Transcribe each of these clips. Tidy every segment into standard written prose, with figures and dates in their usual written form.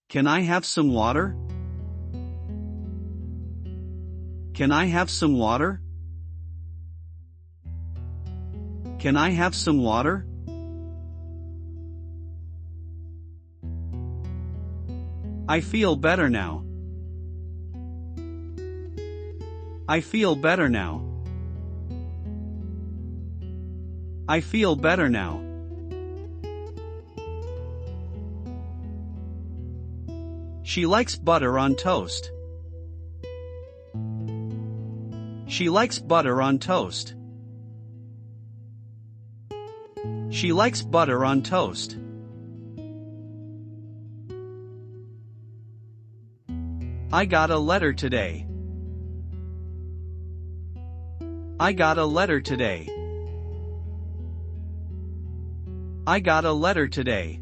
Can I have some water? Can I have some water? Can I have some water? I feel better now. I feel better now. I feel better now. She likes butter on toast. She likes butter on toast. She likes butter on toast. I got a letter today. I got a letter today. I got a letter today.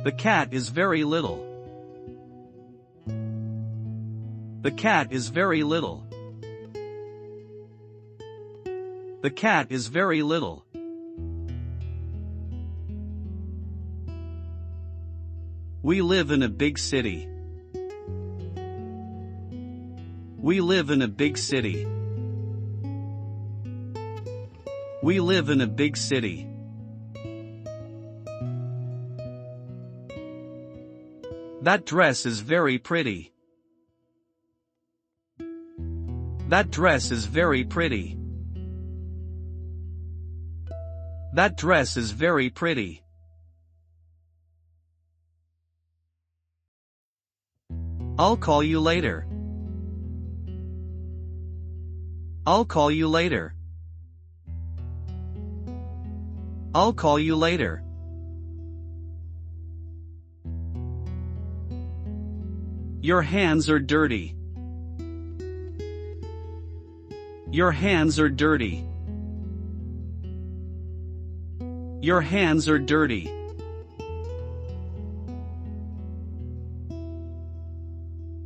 The cat is very little. The cat is very little. The cat is very little. We live in a big city. We live in a big city. We live in a big city. That dress is very pretty. That dress is very pretty. That dress is very pretty. I'll call you later. I'll call you later. I'll call you later. Your hands are dirty. Your hands are dirty. Your hands are dirty.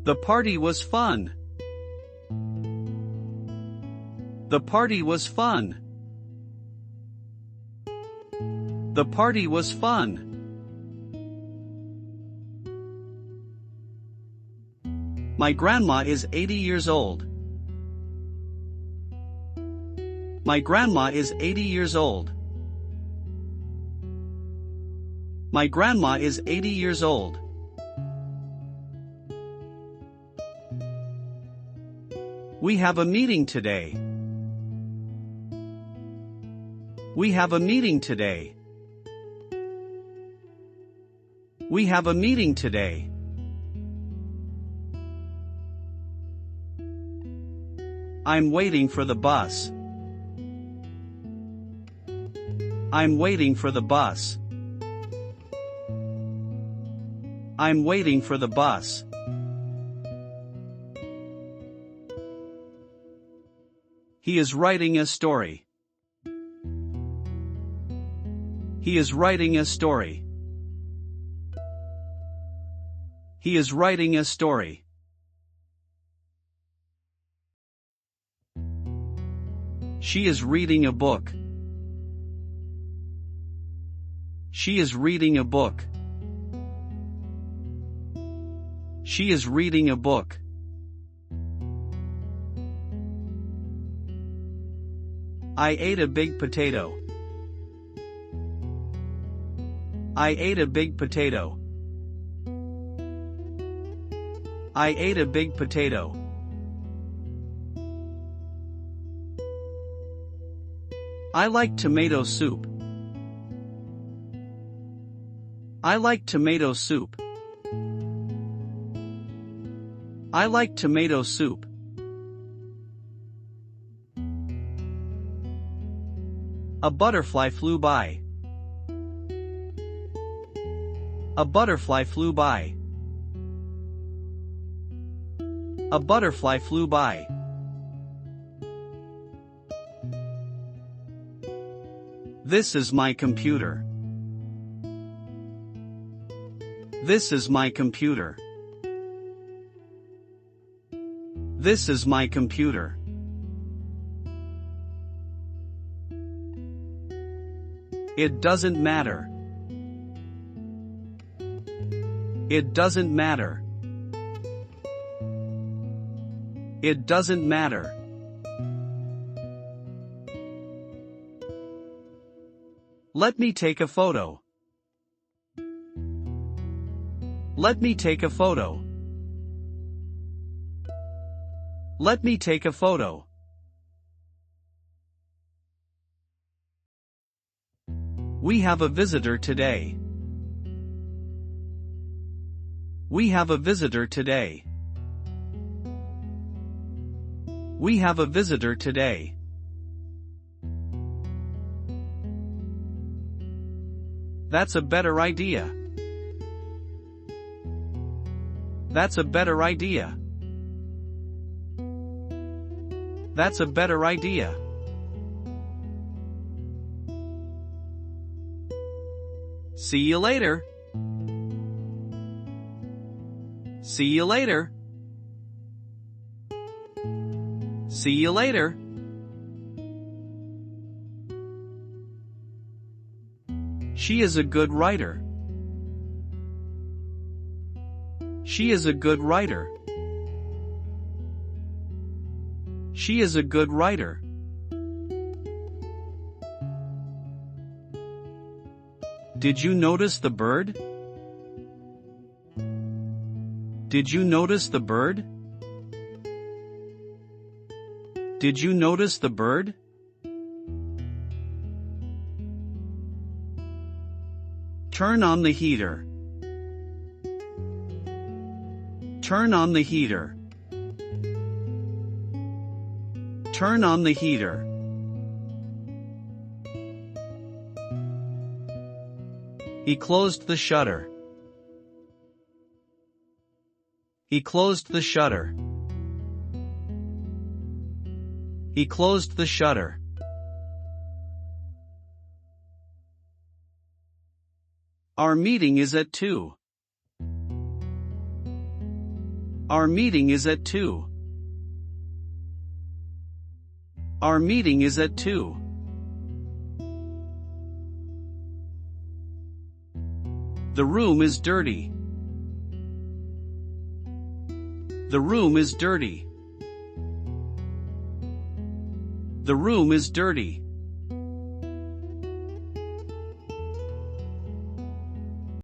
The party was fun. The party was fun. The party was fun. My grandma is 80 years old. My grandma is 80 years old. My grandma is 80 years old. We have a meeting today. We have a meeting today. We have a meeting today. I'm waiting for the bus. I'm waiting for the bus. I'm waiting for the bus. He is writing a story. He is writing a story. He is writing a story. She is reading a book. She is reading a book. She is reading a book. I ate a big potato. I ate a big potato. I ate a big potato. I like tomato soup. I like tomato soup. I like tomato soup. A butterfly flew by. A butterfly flew by. A butterfly flew by. This is my computer. This is my computer. This is my computer. It doesn't matter. It doesn't matter. It doesn't matter. Let me take a photo. Let me take a photo. Let me take a photo. We have a visitor today. We have a visitor today. We have a visitor today. That's a better idea. That's a better idea. That's a better idea. See you later. See you later. See you later. She is a good writer. She is a good writer. She is a good writer. Did you notice the bird? Did you notice the bird? Did you notice the bird? Turn on the heater. Turn on the heater. Turn on the heater. He closed the shutter. He closed the shutter. He closed the shutter. Our meeting is at 2. Our meeting is at 2. Our meeting is at 2. The room is dirty. The room is dirty. The room is dirty.